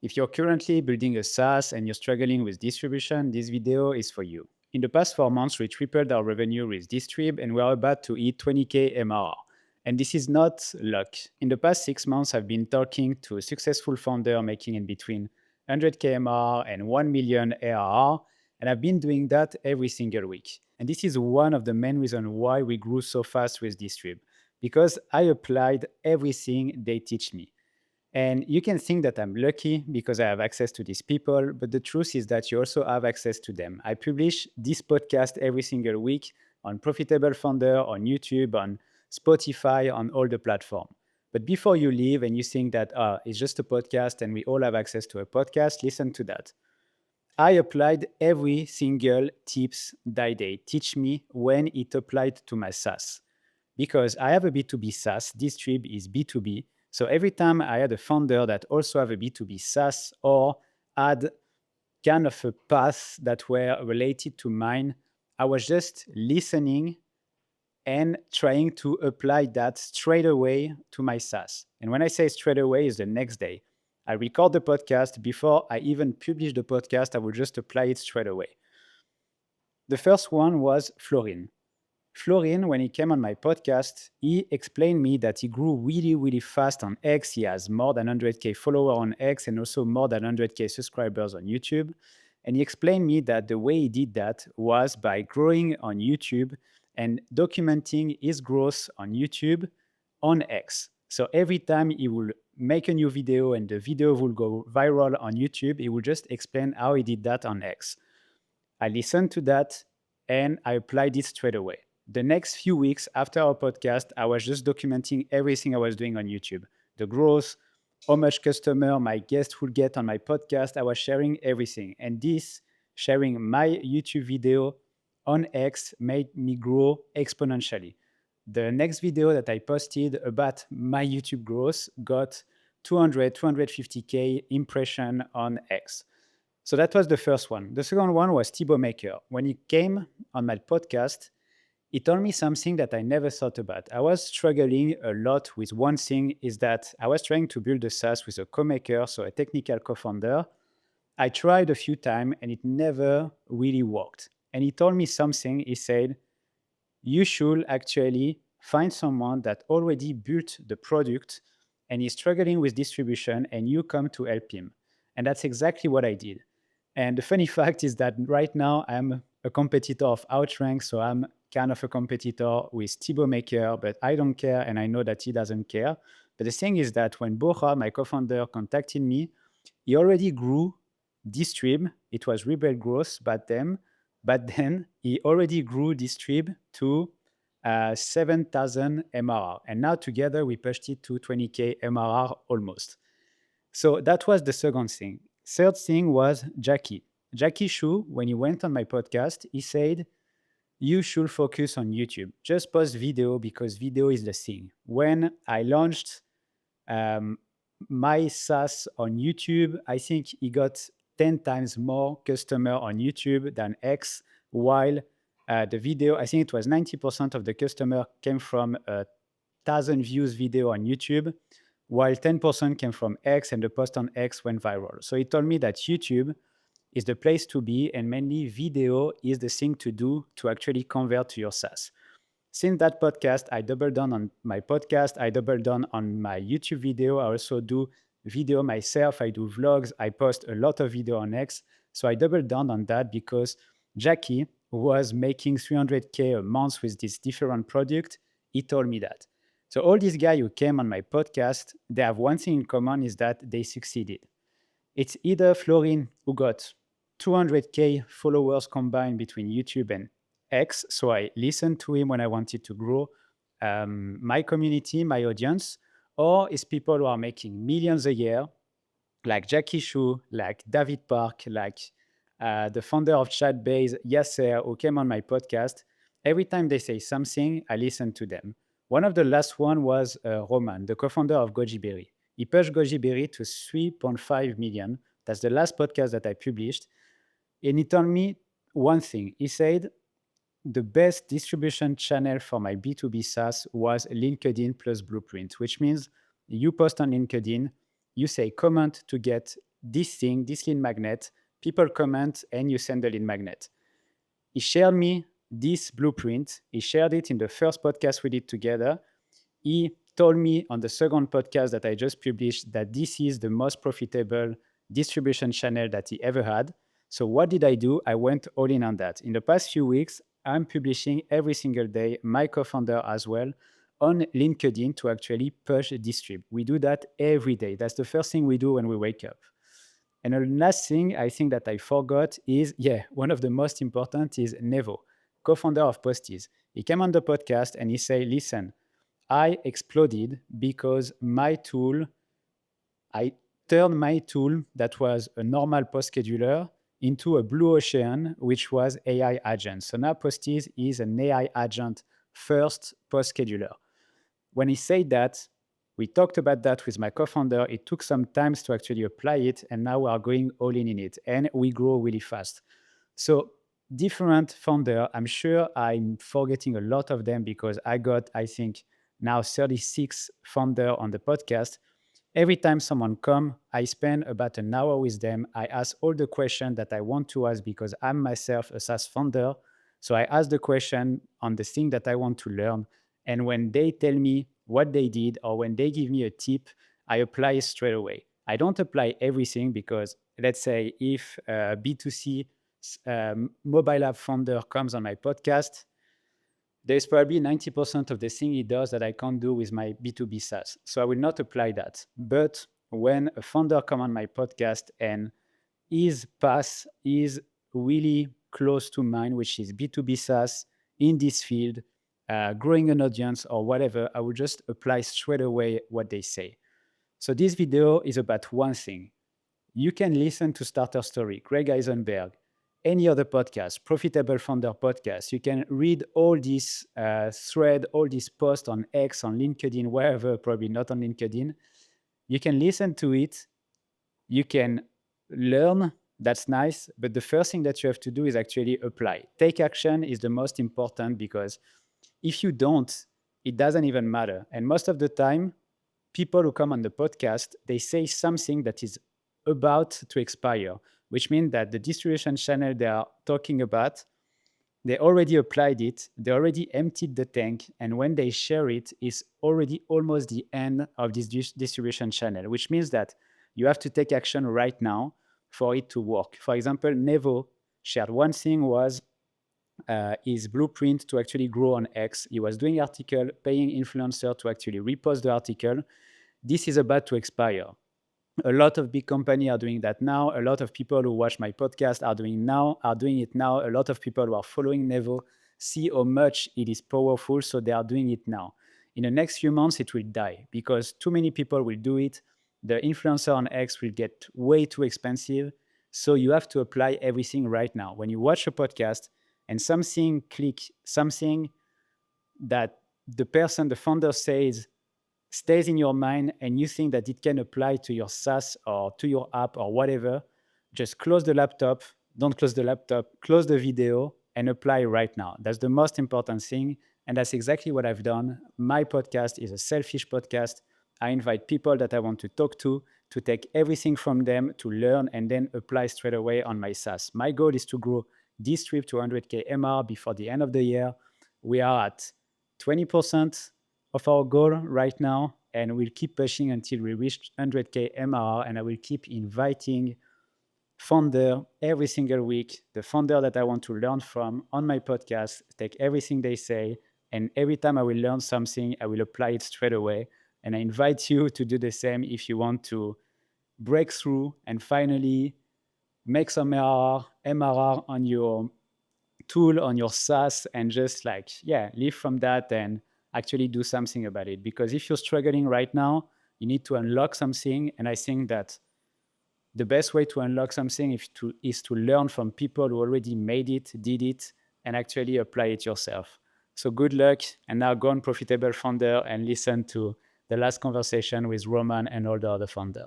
If you're currently building a SaaS and you're struggling with distribution, this video is for you. In the past 4 months, we tripled our revenue with Distribb and we're about to hit 20K MRR. And this is not luck. In the past 6 months, I've been talking to a successful founder making in between 100K MRR and 1 million ARR. And I've been doing that every single week. And this is one of the main reasons why we grew so fast with Distribb, because I applied everything they teach me. And you can think that I'm lucky because I have access to these people, but the truth is that you also have access to them. I publish this podcast every single week on Profitable Founder, on YouTube, on Spotify, on all the platforms. But before you leave and you think that it's just a podcast and we all have access to a podcast, listen to that. I applied every single tips that they teach me when it applied to my SaaS. Because I have a B2B SaaS, Distribb is B2B. So every time I had a founder that also have a B2B SaaS or had kind of a path that were related to mine, I was just listening and trying to apply that straight away to my SaaS. And when I say straight away, is the next day. I record the podcast. Before I even publish the podcast, I will just apply it straight away. The first one was Florin. Florin, when he came on my podcast, he explained me that he grew really, really fast on X. He has more than 100K followers on X and also more than 100K subscribers on YouTube. And he explained me that the way he did that was by growing on YouTube and documenting his growth on YouTube on X. So every time he will make a new video and the video will go viral on YouTube, he will just explain how he did that on X. I listened to that and I applied it straight away. The next few weeks after our podcast, I was just documenting everything I was doing on YouTube. The growth, how much customer my guest would get on my podcast. I was sharing everything. And this, sharing my YouTube video on X, made me grow exponentially. The next video that I posted about my YouTube growth got 200, 250K impression on X. So that was the first one. The second one was Thibaut Maker. When he came on my podcast, he told me something that I never thought about. I was struggling a lot with one thing, is that I was trying to build a SaaS with a co-maker, so a technical co-founder. I tried a few times and it never really worked. And he told me something. He said, you should actually find someone that already built the product and is struggling with distribution and you come to help him. And that's exactly what I did. And the funny fact is that right now I'm a competitor of Outrank, so I'm kind of a competitor with Thibaut Maker, but I don't care and I know that he doesn't care. But the thing is that when Borja, my co-founder, contacted me, he already grew Distribb. It was Rebel Growth but then he already grew Distribb to 7,000 MRR. And now together we pushed it to 20K MRR almost. So that was the second thing. Third thing was Jackie. Jackie Shu, when he went on my podcast, he said, you should focus on YouTube. Just post video because video is the thing. When I launched my SaaS on YouTube, I think he got 10 times more customer on YouTube than X, while the video, I think it was 90% of the customer came from a 1,000 views video on YouTube, while 10% came from X and the post on X went viral. So he told me that YouTube is the place to be and mainly video is the thing to do to actually convert to your SaaS. Since that podcast, I doubled down on my podcast. I doubled down on my YouTube video. I also do video myself. I do vlogs. I post a lot of video on X. So I doubled down on that because Jackie, who was making 300K a month with this different product, he told me that. So all these guys who came on my podcast, they have one thing in common, is that they succeeded. It's either Florin, who got 200K followers combined between YouTube and X. So I listened to him when I wanted to grow my community, my audience, or it's people who are making millions a year, like Jackie Shu, like David Park, like the founder of Chatbase, Yasser, who came on my podcast. Every time they say something, I listen to them. One of the last one was Roman, the co-founder of Goji Berry. He pushed Goji Berry to 3.5 million. That's the last podcast that I published. And he told me one thing. He said, the best distribution channel for my B2B SaaS was LinkedIn plus Blueprint, which means you post on LinkedIn, you say comment to get this thing, this lead magnet, people comment and you send the lead magnet. He shared me this blueprint. He shared it in the first podcast we did together. He told me on the second podcast that I just published that this is the most profitable distribution channel that he ever had. So what did I do? I went all in on that. In the past few weeks, I'm publishing every single day, my co-founder as well, on LinkedIn to actually push Distribb. We do that every day. That's the first thing we do when we wake up. And the last thing I think that I forgot is, one of the most important is Nevo, co-founder of Posties. He came on the podcast and he said, listen, I exploded because I turned my tool that was a normal post scheduler into a blue ocean, which was AI agent. So now Posties is an AI agent first post scheduler. When he said that, we talked about that with my co-founder. It took some time to actually apply it, and now we are going all in it, and we grow really fast. So different founder, I'm sure I'm forgetting a lot of them because I got, I think, now 36 founder on the podcast. Every time someone come, I spend about an hour with them. I ask all the questions that I want to ask because I'm myself a SaaS founder. So I ask the question on the thing that I want to learn. And when they tell me what they did or when they give me a tip, I apply it straight away. I don't apply everything because let's say if a B2C mobile app founder comes on my podcast, there's probably 90% of the thing he does that I can't do with my B2B SaaS. So I will not apply that. But when a founder come on my podcast and his path is really close to mine, which is B2B SaaS in this field, growing an audience or whatever, I will just apply straight away what they say. So this video is about one thing. You can listen to Starter Story, Greg Eisenberg, any other podcast, Profitable Founder podcast. You can read all these thread, all these posts on X, on LinkedIn, wherever, probably not on LinkedIn. You can listen to it. You can learn. That's nice. But the first thing that you have to do is actually apply. Take action is the most important because if you don't, it doesn't even matter. And most of the time, people who come on the podcast, they say something that is about to expire, which means that the distribution channel they are talking about, they already applied it, they already emptied the tank, and when they share it, it's already almost the end of this distribution channel, which means that you have to take action right now for it to work. For example, Nevo shared one thing was his blueprint to actually grow on X. He was doing article, paying influencer to actually repost the article. This is about to expire. A lot of big companies are doing that now. A lot of people who watch my podcast are doing it now. A lot of people who are following Nevo see how much it is powerful, so they are doing it now. In the next few months, it will die because too many people will do it. The influencer on X will get way too expensive. So you have to apply everything right now. When you watch a podcast and something that the founder says stays in your mind and you think that it can apply to your SaaS or to your app or whatever, just close the laptop, don't close the laptop, close the video and apply right now. That's the most important thing. And that's exactly what I've done. My podcast is a selfish podcast. I invite people that I want to talk to take everything from them, to learn, and then apply straight away on my SaaS. My goal is to grow Distribb to 100K MR before the end of the year. We are at 20% of our goal right now, and we'll keep pushing until we reach 100K MRR, and I will keep inviting founder every single week, the founder that I want to learn from on my podcast, take everything they say, and every time I will learn something, I will apply it straight away. And I invite you to do the same if you want to break through and finally make some MRR on your tool, on your SaaS, and just live from that and actually do something about it. Because if you're struggling right now, you need to unlock something. And I think that the best way to unlock something is to learn from people who already made it, did it, and actually apply it yourself. So good luck. And now go on Profitable Founder and listen to the last conversation with Roman and all the other founders.